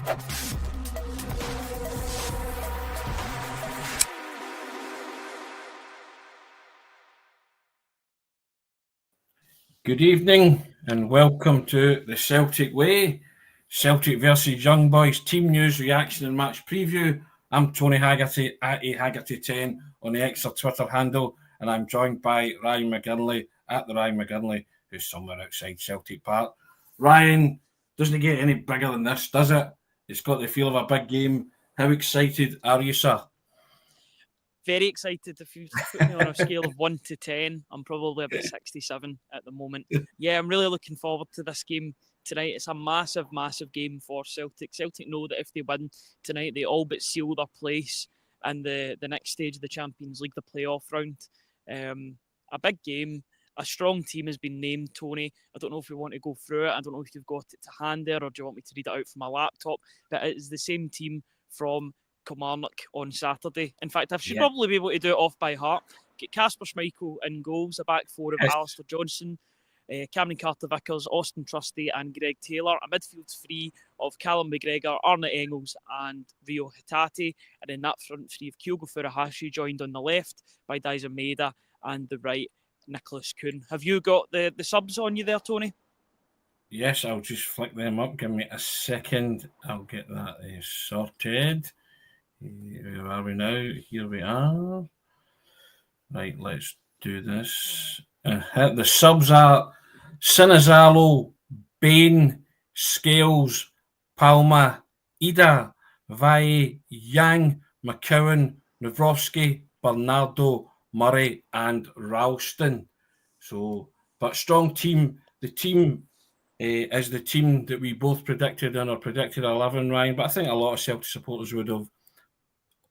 Good evening and welcome to the Celtic Way, Celtic versus Young Boys team news, reaction and match preview. I'm Tony Haggerty at Haggerty10 on the Extra Twitter handle, and I'm joined by Ryan McGinley at the Ryan McGinley, who's somewhere outside Celtic Park. Ryan, doesn't it get any bigger than this, does it? It's got the feel of a big game. How excited are you, sir? Very excited. If you put me on a scale of 1 to 10, I'm probably about 67 at the moment. Yeah, I'm really looking forward to this game tonight. It's a massive, massive game for Celtic. Celtic know that if they win tonight, they all but seal their place in the next stage of the Champions League, the playoff round. A big game. A strong team has been named, Tony. I don't know if we want to go through it. I don't know if you've got it to hand there, or do you want me to read it out from my laptop? But it is the same team from Kilmarnock on Saturday. In fact, I should probably be able to do it off by heart. Get Casper Schmeichel in goals, a back four of Alistair Johnson, Cameron Carter-Vickers, Austin Trusty and Greg Taylor. A midfield three of Callum McGregor, Arne Engels and Rio Hatate. And in that front three of Kyogo Furuhashi, joined on the left by Daizen Maeda and the right, Nicholas Kuhn. Have you got the subs on you there, Tony? Yes, I'll just flick them up. Give me a second. I'll get that sorted. Where are we now? Here we are. Right, let's do this. The subs are Sinazalo, Bain, Scales, Palma, Ida, Valle, Yang, McCowan, Nawrocki, Bernardo, Murray, and Ralston. So, but strong team. The team is the team that we both predicted in our predicted 11, Ryan. But I think a lot of Celtic supporters would have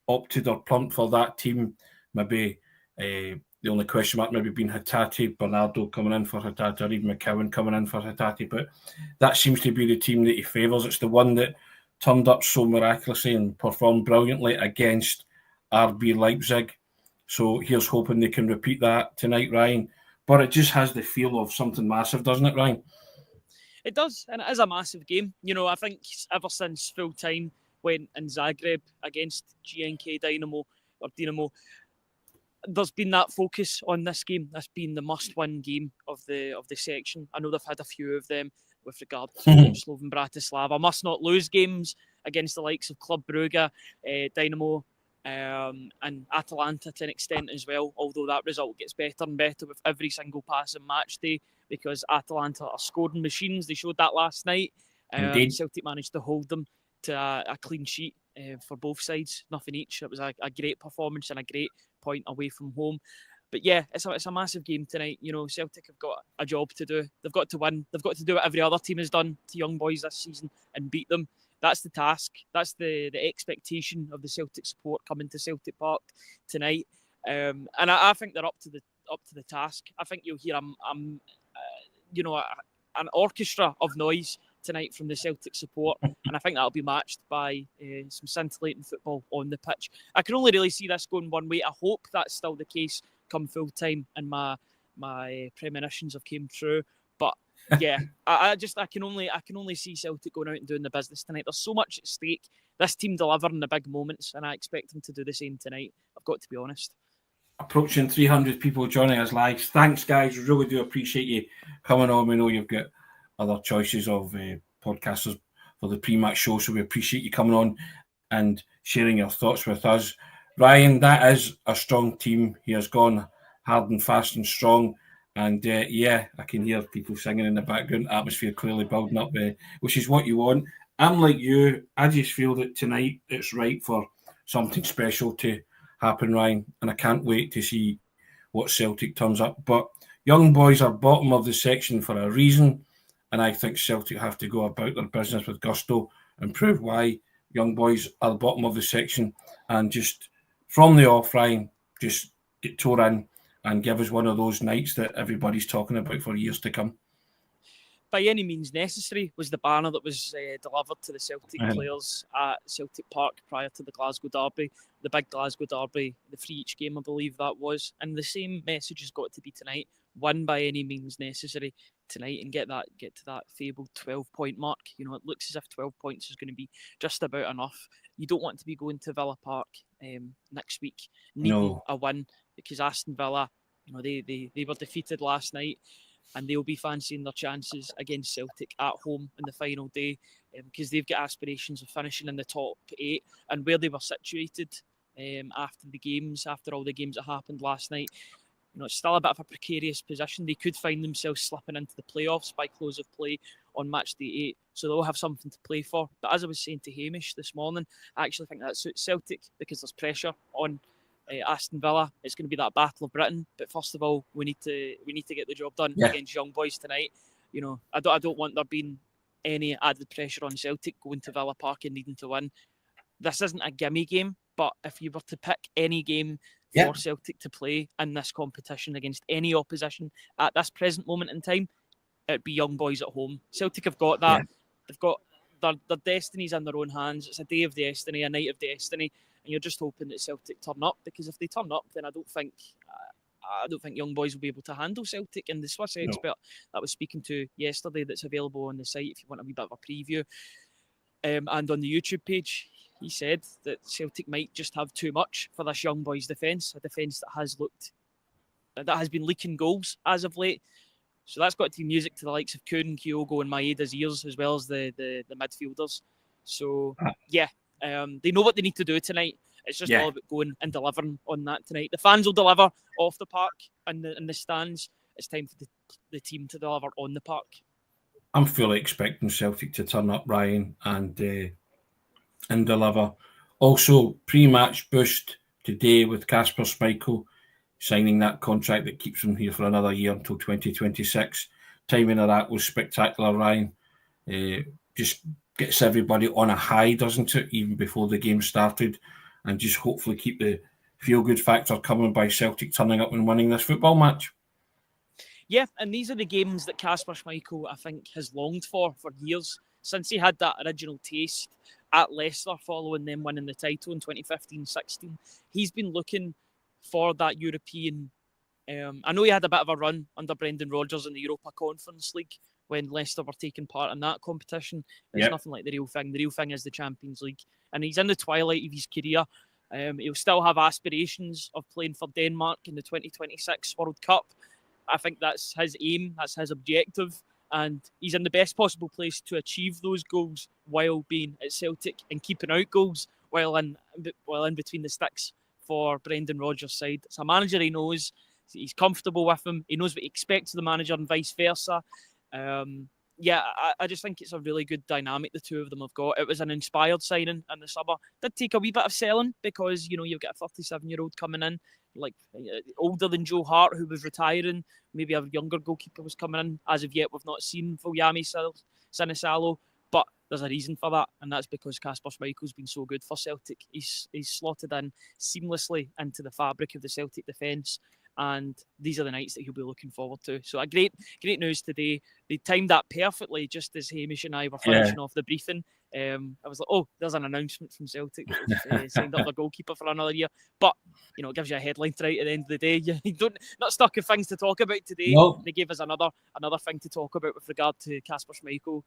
opted or plumped for that team. Maybe the only question mark maybe being Hatate, Bernardo coming in for Hatate, or even McCowan coming in for Hatate. But that seems to be the team that he favours. It's the one that turned up so miraculously and performed brilliantly against RB Leipzig. So here's hoping they can repeat that tonight, Ryan. But it just has the feel of something massive, doesn't it, Ryan? It does, and it is a massive game. You know, I think ever since full time went in Zagreb against GNK Dynamo, there's been that focus on this game. That's been the must-win game of the section. I know they've had a few of them with regard to Slovan Bratislava. Must not lose games against the likes of Club Brugge, Dynamo, and Atalanta to an extent as well. Although that result gets better and better with every single passing match day, because Atalanta are scoring machines. They showed that last night. Celtic managed to hold them to a clean sheet for both sides, nothing each. It was a great performance and a great point away from home. But yeah, it's a massive game tonight. You know, Celtic have got a job to do. They've got to win. They've got to do what every other team has done to Young Boys this season and beat them. That's the task. That's the expectation of the Celtic support coming to Celtic Park tonight. And I think they're up to the task. I think you'll hear an orchestra of noise tonight from the Celtic support, and I think that'll be matched by some scintillating football on the pitch. I can only really see this going one way. I hope that's still the case come full time, and my premonitions have came true. But yeah, I can only see Celtic going out and doing the business tonight. There's so much at stake. This team delivering the big moments, and I expect them to do the same tonight. I've got to be honest. Approaching 300 people joining us live. Thanks, guys. We really do appreciate you coming on. We know you've got other choices of podcasters for the pre-match show, so we appreciate you coming on and sharing your thoughts with us. Ryan, that is a strong team. He has gone hard and fast and strong. And I can hear people singing in the background, atmosphere clearly building up, which is what you want. I'm like you. I just feel that tonight it's right for something special to happen, Ryan, and I can't wait to see what Celtic turns up. But Young Boys are bottom of the section for a reason, and I think Celtic have to go about their business with gusto and prove why Young Boys are the bottom of the section, and just from the off, Ryan, just get tore in and give us one of those nights that everybody's talking about for years to come. by any means necessary was the banner that was delivered to the Celtic players at Celtic Park prior to the Glasgow Derby, the big Glasgow Derby, the free each game, I believe that was. And the same message has got to be tonight. Win by any means necessary tonight and get to that fabled 12-point mark. You know, it looks as if 12 points is going to be just about enough. You don't want to be going to Villa Park next week needing a win, because Aston Villa, you know, they were defeated last night, and they'll be fancying their chances against Celtic at home in the final day, because they've got aspirations of finishing in the top 8, and where they were situated after all the games that happened last night. You know, it's still a bit of a precarious position. They could find themselves slipping into the playoffs by close of play on match day 8, so they'll have something to play for. But as I was saying to Hamish this morning, I actually think that suits Celtic, because there's pressure on Aston Villa. It's going to be that battle of Britain, but first of all, we need to get the job done against Young Boys tonight. You know, I don't want there being any added pressure on Celtic going to Villa Park and needing to win. This isn't a gimme game, but if you were to pick any game for Celtic to play in this competition against any opposition at this present moment in time, it'd be Young Boys at home. Celtic have got that. They've got their destinies in their own hands. It's a day of destiny, a night of destiny, and you're just hoping that Celtic turn up, because if they turn up, then I don't think Young Boys will be able to handle Celtic. And the Swiss expert that I was speaking to yesterday, that's available on the site if you want a wee bit of a preview, and on the YouTube page, he said that Celtic might just have too much for this Young Boys defence, a defence that has been leaking goals as of late. So that's got to be music to the likes of Kuhn, Kyogo and Maeda's ears, as well as the midfielders. So, they know what they need to do tonight. It's just all about going and delivering on that tonight. The fans will deliver off the park and in the stands. It's time for the team to deliver on the park. I'm fully expecting Celtic to turn up, Ryan, and deliver. Also, pre-match boost today with Casper Schmeichel signing that contract that keeps him here for another year until 2026. Timing of that was spectacular, Ryan. Just gets everybody on a high, doesn't it, even before the game started, and just hopefully keep the feel-good factor coming by Celtic turning up and winning this football match. Yeah, and these are the games that Casper Schmeichel, I think, has longed for years, since he had that original taste at Leicester following them winning the title in 2015-16. He's been looking for that European... I know he had a bit of a run under Brendan Rodgers in the Europa Conference League when Leicester were taking part in that competition. It's nothing like the real thing. The real thing is the Champions League. And he's in the twilight of his career. He'll still have aspirations of playing for Denmark in the 2026 World Cup. I think that's his aim, that's his objective, and he's in the best possible place to achieve those goals while being at Celtic and keeping out goals while in between the sticks for Brendan Rodgers' side. It's a manager he knows, he's comfortable with him, he knows what he expects of the manager and vice versa. I just think it's a really good dynamic the two of them have got. It was an inspired signing in the summer. Did take a wee bit of selling because, you know, you've got a 37-year-old coming in, like older than Joe Hart, who was retiring. Maybe a younger goalkeeper was coming in. As of yet, we've not seen Volyami Sinisalo, but there's a reason for that, and that's because Casper Schmeichel's been so good for Celtic. He's slotted in seamlessly into the fabric of the Celtic defence, and these are the nights that he'll be looking forward to. So a great news today. They timed that perfectly, just as Hamish and I were finishing off the briefing. I was like, oh, there's an announcement from Celtic that they've signed up their goalkeeper for another year. But, you know, it gives you a headline right at the end of the day. You not stuck with things to talk about today. No. They gave us another thing to talk about with regard to Casper Schmeichel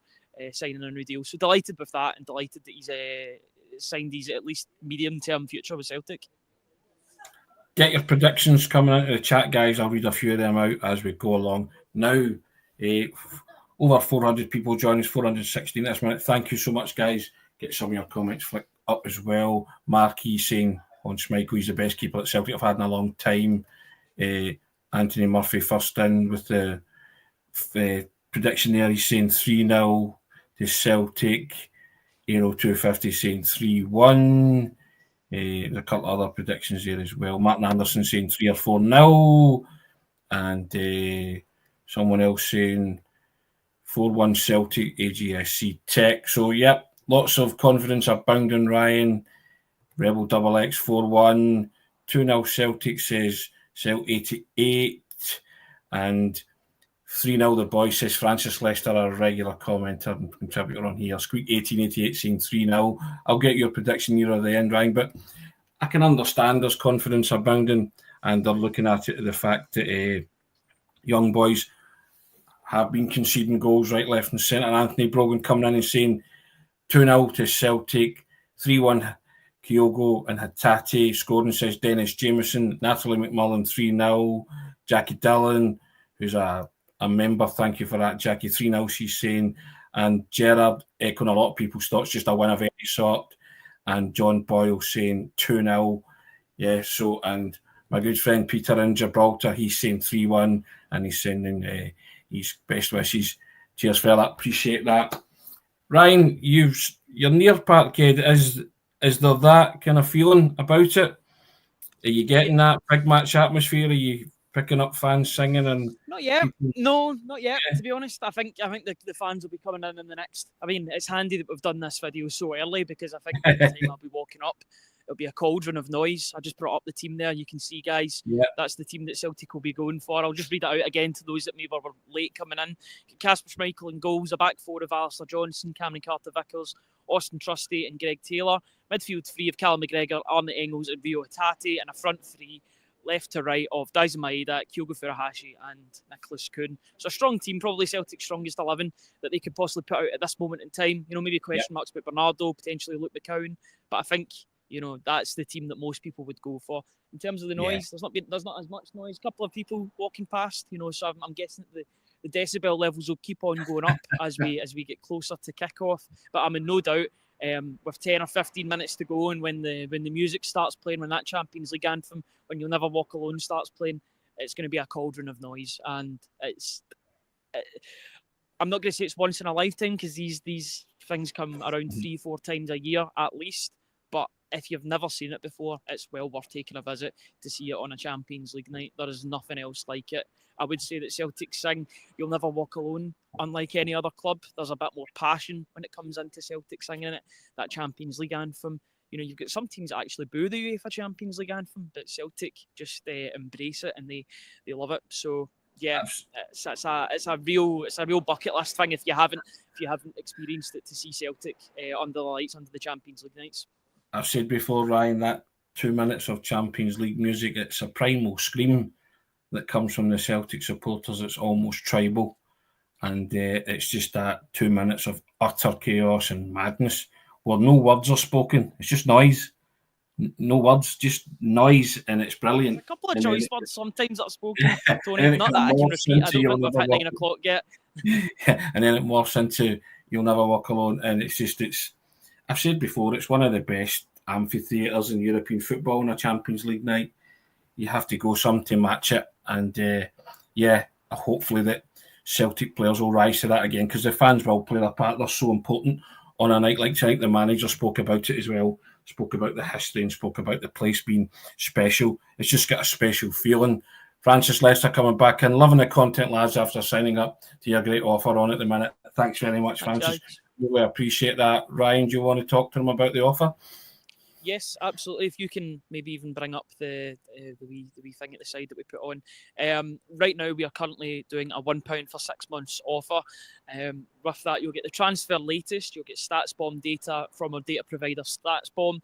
signing a new deal. So delighted with that, and delighted that he's signed his at least medium-term future with Celtic. Get your predictions coming into the chat, guys. I'll read a few of them out as we go along. Now, over 400 people join us, 416 this minute. Thank you so much, guys. Get some of your comments flicked up as well. Marquis saying on Schmeichel, he's the best keeper that Celtic have had in a long time. Anthony Murphy first in with the prediction there. He's saying 3-0 to Celtic. Aero 250 saying 3-1. There's a couple of other predictions there as well. Martin Anderson saying 3 or 4-0. And someone else saying 4-1 Celtic, AGSC Tech. So, yep, lots of confidence abounding, Ryan. Rebel Double X 4-1. 2-0 Celtic says Celt 88. And 3-0 the boys, says Francis Lester, a regular commenter and contributor on here. Squeak 1888 saying 3-0. I'll get your prediction nearer the end, Ryan, but I can understand there's confidence abounding, and they're looking at it the fact that young boys have been conceding goals right, left, and centre. Anthony Brogan coming in and saying 2-0 to Celtic, 3-1 Kyogo and Hatate. Scoring, says Dennis Jameson. Natalie McMullen 3-0. Jackie Dillon, who's a member, thank you for that, Jackie. 3-0, she's saying. And Gerard echoing a lot of people's thoughts, just a win of any sort. And John Boyle saying 2-0. Yeah, so, and my good friend Peter in Gibraltar, he's saying 3-1, and he's sending his best wishes. Cheers, fella. Appreciate that. Ryan, you're near Parkhead. Is there that kind of feeling about it? Are you getting that big match atmosphere? Are you picking up fans singing? And not yet. No, not yet. Yeah. To be honest, I think the fans will be coming in the next. I mean, it's handy that we've done this video so early, because I think by the time I'll be walking up, it'll be a cauldron of noise. I just brought up the team there. You can see, guys, that's the team that Celtic will be going for. I'll just read it out again to those that maybe were late coming in. Casper Schmeichel in goals, a back four of Alistair Johnson, Cameron Carter-Vickers, Austin Trusty and Greg Taylor. Midfield three of Callum McGregor, Arne Engels and Rio Hatate, and a front three left to right of Daizen Maeda, Kyogo Furuhashi and Nicholas Kuhn. So a strong team, probably Celtic's strongest 11 that they could possibly put out at this moment in time. You know, maybe question marks about Bernardo, potentially Luke McCowan, but I think, you know, that's the team that most people would go for. In terms of the noise, there's not as much noise. A couple of people walking past, you know, so I'm guessing that the decibel levels will keep on going up as we get closer to kickoff. But I'm in no doubt, with 10 or 15 minutes to go, and when the music starts playing, when that Champions League anthem, when You'll Never Walk Alone starts playing, it's going to be a cauldron of noise. And I'm not going to say it's once in a lifetime, because these things come around 3-4 times a year at least. But if you've never seen it before, it's well worth taking a visit to see it on a Champions League night. There is nothing else like it. I would say that Celtic sing You'll Never Walk Alone unlike any other club. There's a bit more passion when it comes into Celtic singing it. That Champions League anthem, you know, you've got some teams that actually boo the UEFA Champions League anthem, but Celtic just embrace it, and they love it. So yeah, it's a real bucket list thing if you haven't experienced it, to see Celtic under the lights, under the Champions League nights. I've said before, Ryan, that 2 minutes of Champions League music, it's a primal scream that comes from the Celtic supporters. It's almost tribal, and it's just that 2 minutes of utter chaos and madness where no words are spoken. It's just noise. No words, just noise, and it's brilliant. There's a couple of choice words sometimes that are spoken, Tony. Not that I can repeat. I don't think we've hit 9 o'clock yet. And then it morphs into You'll Never Walk Alone, and I've said before, it's one of the best amphitheatres in European football on a Champions League night. You have to go some to match it, and hopefully that Celtic players will rise to that again, because the fans will play their part. They're so important on a night like tonight. The manager spoke about it as well, spoke about the history and spoke about the place being special. It's just got a special feeling. Francis Lester coming back in, loving the content, lads, after signing up to your great offer on at the minute. Thanks very much, Francis. Really appreciate that. Ryan, do you want to talk to them about the offer? Yes, absolutely. If you can maybe even bring up the wee thing at the side that we put on. Right now, we are currently doing a £1 for 6 months offer. With that, you'll get the transfer latest. You'll get StatsBomb data from our data provider, StatsBomb.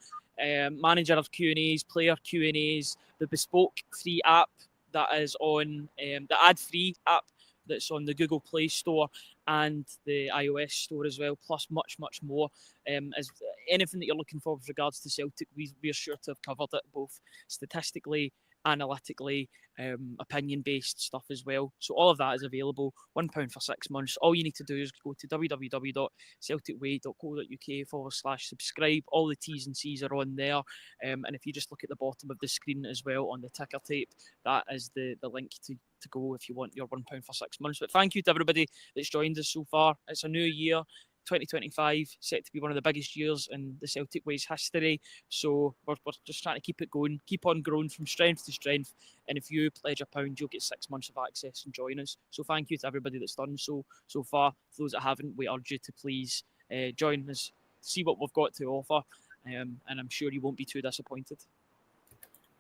Manager of Q&As, player Q&As, the bespoke free app that is on the ad-free app that's on the Google Play Store and the iOS store as well, plus much, much more. As anything that you're looking for with regards to Celtic, we're sure to have covered it, both statistically, analytically, opinion-based stuff as well. So all of that is available, £1 for 6 months. All you need to do is go to www.celticway.co.uk/subscribe. All the T's and C's are on there. And if you just look at the bottom of the screen as well on the ticker tape, that is the link to go if you want your £1 for 6 months. But thank you to everybody that's joined us so far. It's a new year. 2025 set to be one of the biggest years in the Celtic Way's history. So we're just trying to keep it going, keep on growing from strength to strength. And if you pledge £1, you'll get 6 months of access and join us. So thank you to everybody that's done so far. For those that haven't, we urge you to please join us, see what we've got to offer, and I'm sure you won't be too disappointed.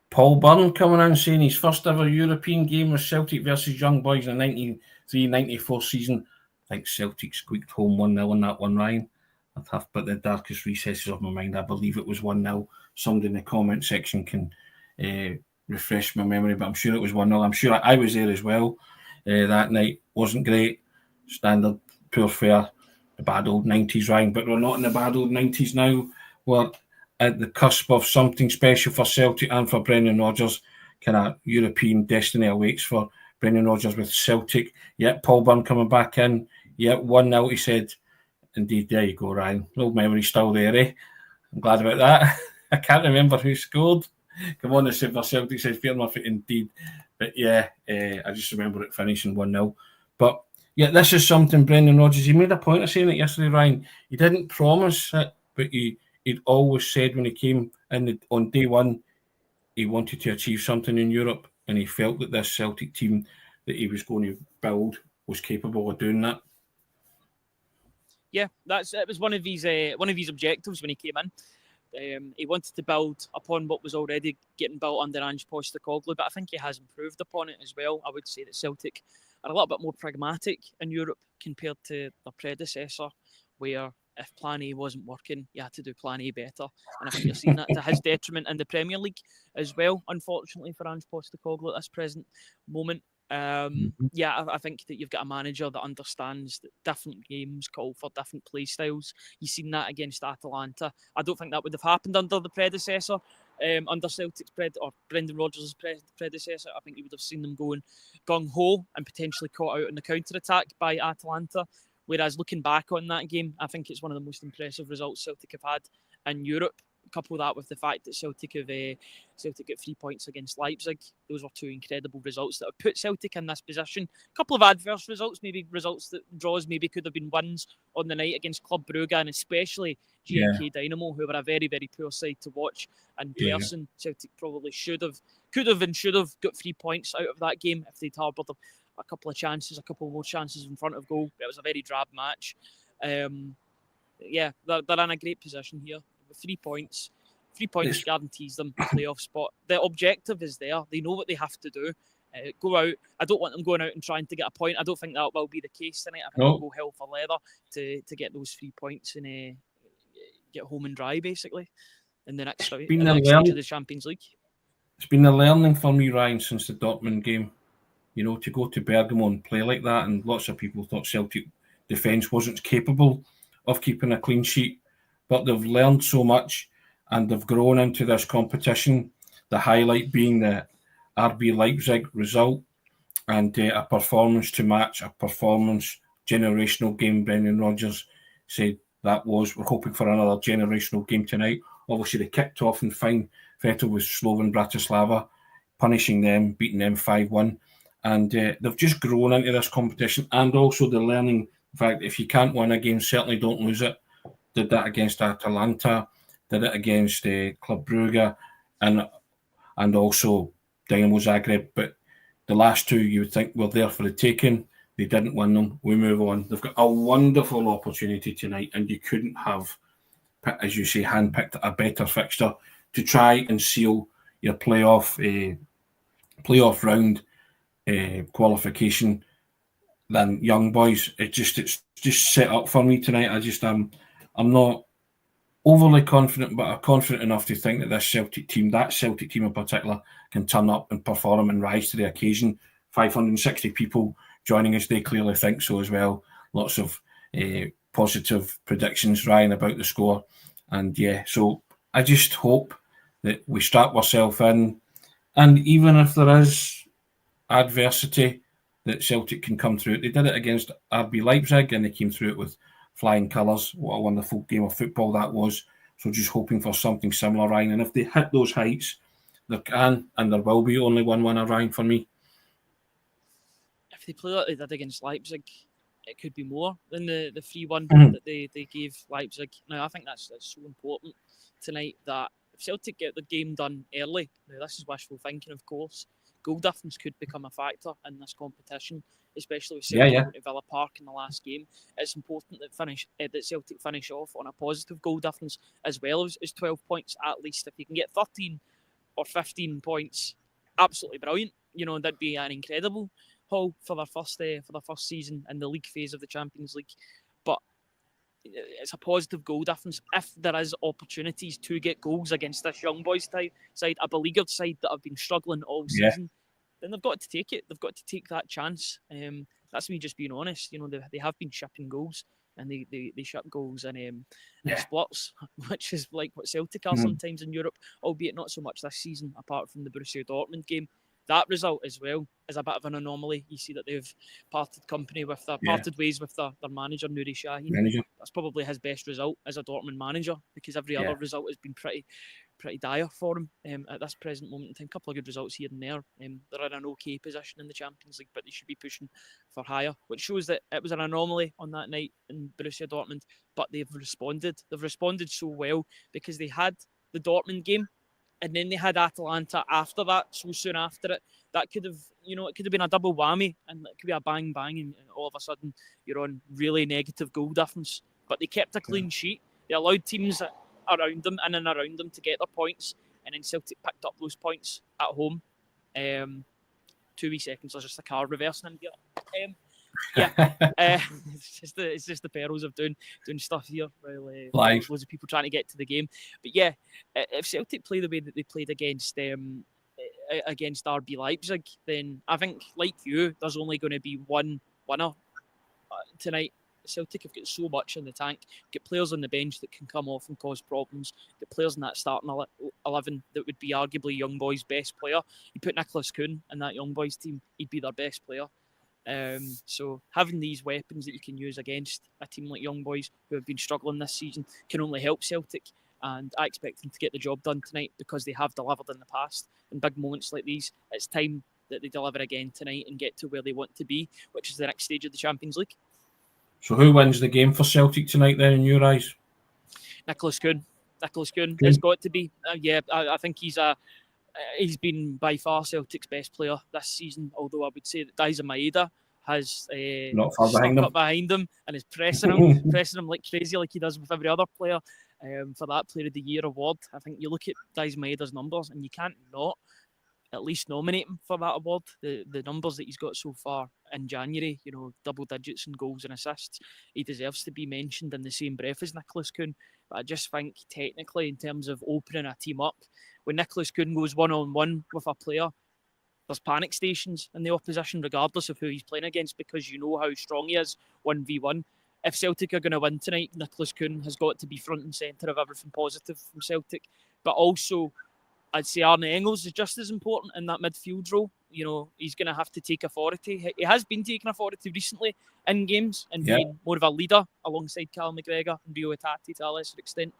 Paul Byrne coming in saying his first ever European game was Celtic versus Young Boys in the 93-94 season, I think Celtic squeaked home 1-0 in that one, Ryan. I'd have put the darkest recesses of my mind. I believe it was 1-0. Somebody in the comment section can refresh my memory, but I'm sure it was 1-0. I'm sure I was there as well that night. Wasn't great. Standard, poor fare. The bad old 90s, Ryan. But we're not in the bad old 90s now. We're at the cusp of something special for Celtic and for Brendan Rodgers. Kind of European destiny awaits for Brendan Rodgers with Celtic. Yep, Paul Byrne coming back in. Yep, 1-0, he said. Indeed, there you go, Ryan. No memory still there, eh? I'm glad about that. I can't remember who scored. Come on, the Silver Celtic said Fairmouth, indeed. But yeah, I just remember it finishing 1-0. But yeah, this is something Brendan Rodgers, he made a point of saying it yesterday, Ryan. He didn't promise it, but he'd always said when he came in on day one, he wanted to achieve something in Europe, and he felt that this Celtic team that he was going to build was capable of doing that. Yeah, it was one of his objectives when he came in. He wanted to build upon what was already getting built under Ange Postecoglou, but I think he has improved upon it as well. I would say that Celtic are a little bit more pragmatic in Europe compared to their predecessor, where if Plan A wasn't working, you had to do Plan A better. And I think you're seeing that to his detriment in the Premier League as well, unfortunately, for Ange Postecoglou at this present moment. Yeah, I think that you've got a manager that understands that different games call for different play styles. You've seen that against Atalanta. I don't think that would have happened under the predecessor, under Celtic's or Brendan Rodgers' predecessor. I think you would have seen them going gung-ho and potentially caught out on the counter-attack by Atalanta. Whereas looking back on that game, I think it's one of the most impressive results Celtic have had in Europe. Couple that with the fact that Celtic got 3 points against Leipzig. Those were two incredible results that have put Celtic in this position. A couple of adverse results, maybe results that draws maybe could have been wins on the night against Club Brugge and especially GNK Dynamo, who were a very, very poor side to watch in person. Celtic probably could have got 3 points out of that game if they'd harboured a couple more chances in front of goal. It was a very drab match. They're in a great position here. With 3 points. 3 points guarantees them a playoff spot. The objective is there. They know what they have to do. Go out. I don't want them going out and trying to get a point. I don't think that will be the case tonight. I think they'll go hell for leather to get those 3 points and get home and dry, basically, in the next stage of the Champions League. It's been a learning for me, Ryan, since the Dortmund game. You know, to go to Bergamo and play like that, and lots of people thought Celtic defence wasn't capable of keeping a clean sheet. But they've learned so much and they've grown into this competition. The highlight being the RB Leipzig result and a performance to match, a performance generational game. Brendan Rodgers said that was. We're hoping for another generational game tonight. Obviously, they kicked off in fine fettle with Slovan Bratislava, punishing them, beating them 5-1. And they've just grown into this competition, and also the learning fact if you can't win a game, certainly don't lose it. Did that against Atalanta, did it against Club Brugge, and also Dynamo Zagreb. But the last two you would think were there for the taking. They didn't win them. We move on. They've got a wonderful opportunity tonight, and you couldn't have, as you say, handpicked a better fixture to try and seal your playoff round qualification than Young Boys. It's just set up for me tonight. I'm not overly confident, but I'm confident enough to think that that Celtic team in particular, can turn up and perform and rise to the occasion. 560 people joining us, they clearly think so as well. Lots of positive predictions, Ryan, about the score. And so I just hope that we strap ourselves in, and even if there is adversity, that Celtic can come through it. They did it against RB Leipzig and they came through it with flying colours. What a wonderful game of football that was. So just hoping for something similar, Ryan. And if they hit those heights, there can and there will be only one winner, Ryan, for me. If they play like they did against Leipzig, it could be more than the 3-1 that they gave Leipzig. Now, I think that's so important tonight that if Celtic get the game done early, now this is wishful thinking, of course, goal difference could become a factor in this competition, especially with Celtic going to Villa Park in the last game. It's important that Celtic finish off on a positive goal difference as well as 12 points at least. If you can get 13 or 15 points, absolutely brilliant. You know, that'd be an incredible Hull for their first season in the league phase of the Champions League, but it's a positive goal difference. If there is opportunities to get goals against this young boys side, a beleaguered side that have been struggling all season, then they've got to take it. They've got to take that chance. That's me just being honest. They have been shipping goals, and they ship goals in splits, which is like what Celtic are sometimes in Europe, albeit not so much this season, apart from the Borussia Dortmund game. That result as well is a bit of an anomaly. You see that they've parted ways with their manager, Nouri Sahin. That's probably his best result as a Dortmund manager, because every other result has been pretty dire for him at this present moment in time. A couple of good results here and there. They're in an okay position in the Champions League, but they should be pushing for higher, which shows that it was an anomaly on that night in Borussia Dortmund, but they've responded. They've responded so well because they had the Dortmund game, and then they had Atalanta after that, so soon after it. That could have, it could have been a double whammy, and it could be a bang, and all of a sudden you're on really negative goal difference. But they kept a clean sheet. They allowed teams around them, in and around them, to get their points, and then Celtic picked up those points at home. 2 wee seconds, there's just a car reversing in here. It's just the perils of doing stuff here while loads of people trying to get to the game. But yeah, if Celtic play the way that they played against RB Leipzig, then I think, like you, there's only going to be one winner tonight. Celtic have got so much in the tank. Get players on the bench that can come off and cause problems. Get players in that starting 11 that would be arguably Young Boys' best player. You put Nicholas Kuhn in that Young Boys team, he'd be their best player. So having these weapons that you can use against a team like Young Boys, who have been struggling this season, can only help Celtic. And I expect them to get the job done tonight, because they have delivered in the past. In big moments like these, it's time that they deliver again tonight and get to where they want to be, which is the next stage of the Champions League. So who wins the game for Celtic tonight then, in your eyes? Nicholas Kuhn. It's got to be. I think he's been by far Celtic's best player this season, although I would say that Daizen Maeda has not far behind him and is pressing him like crazy, like he does with every other player, for that Player of the Year award. I think you look at Daizen Maeda's numbers and you can't not at least nominate him for that award. The numbers that he's got so far in January, double digits in goals and assists, he deserves to be mentioned in the same breath as Nicholas Kuhn. But I just think technically, in terms of opening a team up, when Nicholas Kuhn goes one-on-one with a player, there's panic stations in the opposition, regardless of who he's playing against, because you know how strong he is 1v1. If Celtic are going to win tonight, Nicholas Kuhn has got to be front and centre of everything positive from Celtic. But also, I'd say Arne Engels is just as important in that midfield role. He's going to have to take authority. He has been taking authority recently in games and being more of a leader alongside Callum McGregor and Rio Hatate to a lesser extent.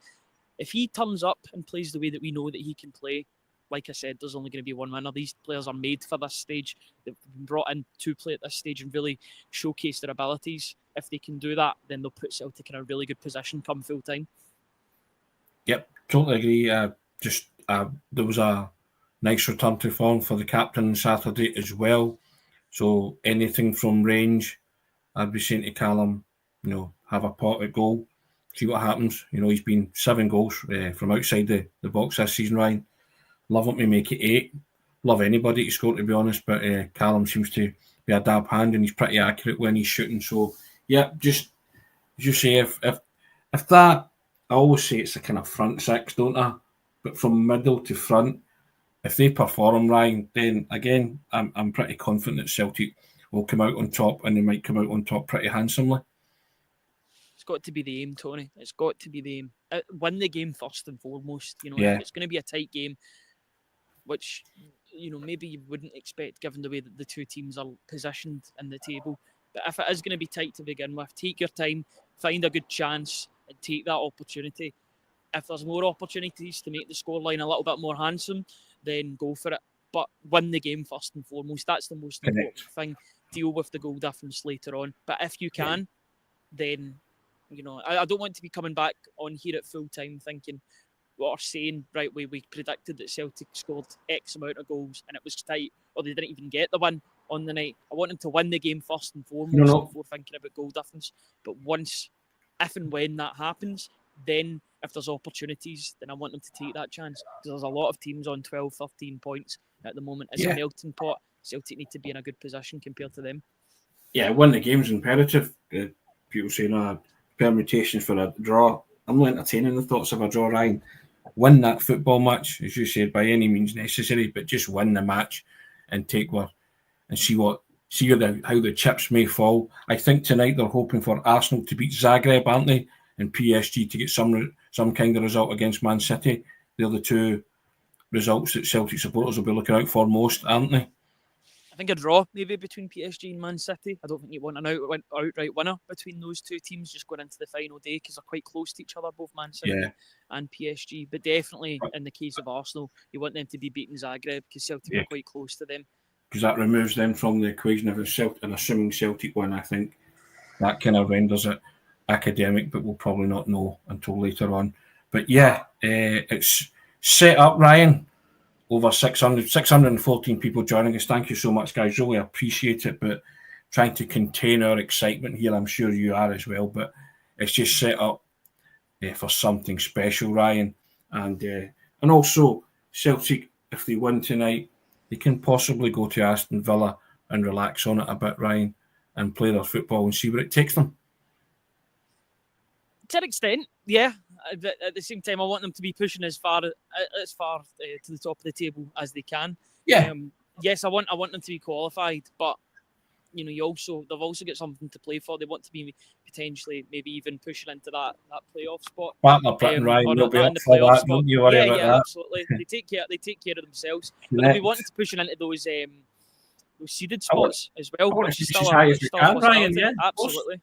If he turns up and plays the way that we know that he can play, like I said, there's only going to be one winner. These players are made for this stage. They've been brought in to play at this stage and really showcase their abilities. If they can do that, then they'll put Celtic in a really good position come full time. Yep, totally agree. There was a nice return to form for the captain on Saturday as well. So anything from range, I'd be saying to Callum, have a pot at goal, see what happens. He's been 7 goals from outside the box this season, Ryan. Love him to make it 8. Love anybody to score, to be honest, but Callum seems to be a dab hand, and he's pretty accurate when he's shooting. So, yeah, just as you say, if that, I always say it's a kind of front six, don't I? But from middle to front, if they perform, Ryan, then again, I'm pretty confident that Celtic will come out on top, and they might come out on top pretty handsomely. It's got to be the aim, Tony. It's got to be the aim. Win the game first and foremost. If it's going to be a tight game, which maybe you wouldn't expect given the way that the two teams are positioned in the table. But if it is going to be tight to begin with, take your time, find a good chance, and take that opportunity. If there's more opportunities to make the scoreline a little bit more handsome, then go for it. But win the game first and foremost. That's the most important thing. Deal with the goal difference later on. But if you can, then, I don't want to be coming back on here at full time thinking, or saying, right, we predicted that Celtic scored X amount of goals and it was tight, or they didn't even get the win on the night. I want them to win the game first and foremost before thinking about goal difference. But if and when that happens, then if there's opportunities, then I want them to take that chance, because there's a lot of teams on 12, 13 points at the moment. It's a melting pot. Celtic need to be in a good position compared to them. Yeah, win the game's imperative. People saying, permutations for a draw. I'm not entertaining the thoughts of a draw, Ryan. Win that football match, as you said, by any means necessary, but just win the match and take one and see how the chips may fall. I think tonight they're hoping for Arsenal to beat Zagreb, aren't they? And PSG to get some kind of result against Man City. They're the two results that Celtic supporters will be looking out for most, aren't they? I think a draw maybe between PSG and Man City. I don't think you want an outright winner between those two teams just going into the final day because they're quite close to each other, both Man City and PSG. But definitely in the case of Arsenal, you want them to be beating Zagreb because Celtic are quite close to them. Because that removes them from the equation of an assuming Celtic win. I think that kind of renders it academic, but we'll probably not know until later on. But yeah, it's set up, Ryan. Over 614 people joining us. Thank you so much, guys. Really appreciate it. But trying to contain our excitement here, I'm sure you are as well. But it's just set up for something special, Ryan. And also, Celtic, if they win tonight, they can possibly go to Aston Villa and relax on it a bit, Ryan, and play their football and see where it takes them. To an extent, yeah. At the same time, I want them to be pushing as far to the top of the table as they can. Yeah. Yes, I want them to be qualified, but they've also got something to play for. They want to be potentially maybe even pushing into that playoff spot. Ryan, they'll be up for that. Don't you worry about that. Absolutely. They take care of themselves. But they'll be wanting to push into those seeded spots as well. I want to finish as high as we can, Ryan. Yeah, absolutely.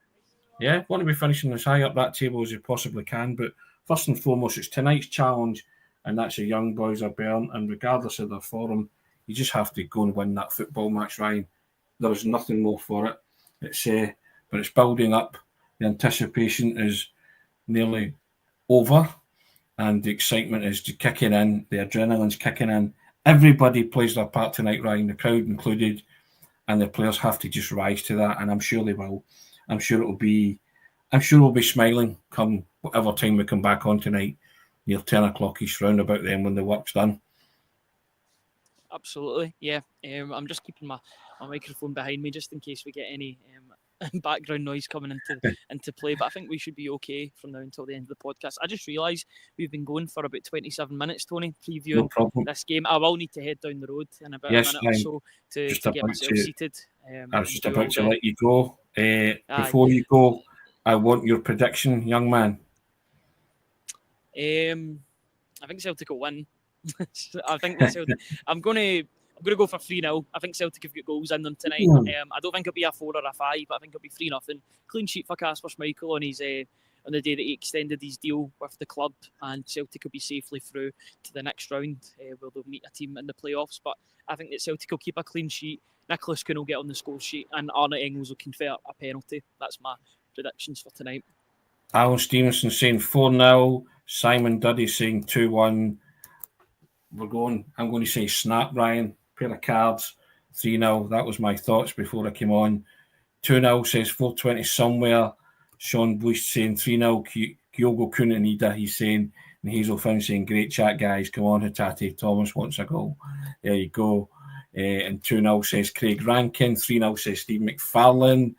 Yeah, want to be finishing as high up that table as you possibly can. But first and foremost, it's tonight's challenge, and that's the young boys are burnt. And regardless of their form, you just have to go and win that football match, Ryan. There is nothing more for it. But it's building up. The anticipation is nearly over, and the excitement is kicking in. The adrenaline's kicking in. Everybody plays their part tonight, Ryan, the crowd included, and the players have to just rise to that, and I'm sure they will. I'm sure we'll be smiling come whatever time we come back on tonight, near 10 o'clock-ish, round about then when the work's done. Absolutely, yeah. I'm just keeping my microphone behind me just in case we get any background noise coming into play. But I think we should be okay from now until the end of the podcast. I just realised we've been going for about 27 minutes, Tony, previewing this game. I will need to head down the road in about a minute or so to get myself seated. I was just about to let you go. Before you go, I want your prediction, young man. I think Celtic will win. I think I'm going to go for 3-0. I think Celtic have got goals in them tonight. I don't think it'll be a 4 or a 5, but I think it'll be 3-0. Clean sheet for Casper Schmeichel on the day that he extended his deal with the club, and Celtic will be safely through to the next round where they'll meet a team in the playoffs. But I think that Celtic will keep a clean sheet. Nicholas Kuhn will get on the score sheet, and Arne Engels will convert a penalty. That's my predictions for tonight. Alan Stevenson saying 4-0. Simon Duddy saying 2-1. I'm going to say snap, Ryan. Pair of cards. 3-0. That was my thoughts before I came on. 2-0 says 420 somewhere. Sean Bush saying 3-0. Kyogo Kunanida, he's saying. And Hazel Finn saying, great chat, guys. Come on, Hatate. Thomas wants a goal. There you go. And 2-0 says Craig Rankin. 3-0 says Steve McFarlane.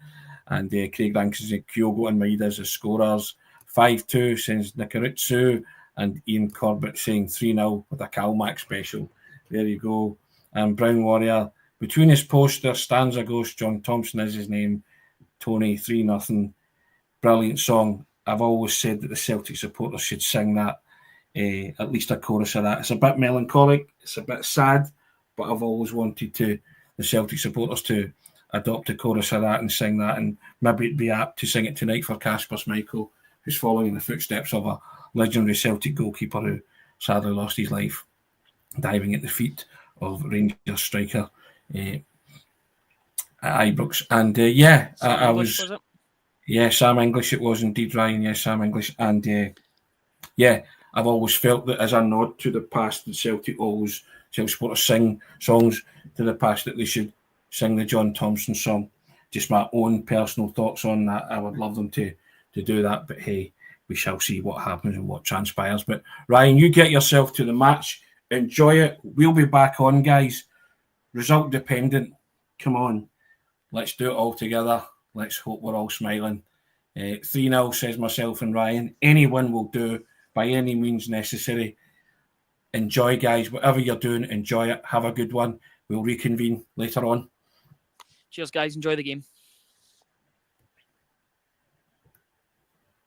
And Craig Rankin says Kyogo and Maida as the scorers. 5-2 says Nikaritsu. And Ian Corbett saying 3-0 with a Calmac special. There you go. And Brown Warrior. Between his posters, Stanza Ghost, John Thompson is his name. Tony, 3-0. Brilliant song. I've always said that the Celtic supporters should sing that. At least a chorus of that. It's a bit melancholic. It's a bit sad. But I've always wanted the Celtic supporters to adopt a chorus of that and sing that. And maybe it'd be apt to sing it tonight for Casper Schmeichel, who's following in the footsteps of a legendary Celtic goalkeeper who sadly lost his life diving at the feet of Rangers striker at Ibrox. And I was it? Yeah, Sam English it was indeed, Ryan. Yeah, Sam English. And I've always felt that as a nod to the past, that Celtic supporters sing songs to the past, that they should sing the John Thompson song. Just my own personal thoughts on that. I would love them to do that, but hey, we shall see what happens and what transpires. But Ryan, you get yourself to the match. Enjoy it. We'll be back on, guys, result dependent. Come on, let's do it all together. Let's hope we're all smiling. 3-0, says myself and Ryan. Any win will do by any means necessary. Enjoy, guys. Whatever you're doing, enjoy it. Have a good one. We'll reconvene later on. Cheers, guys. Enjoy the game.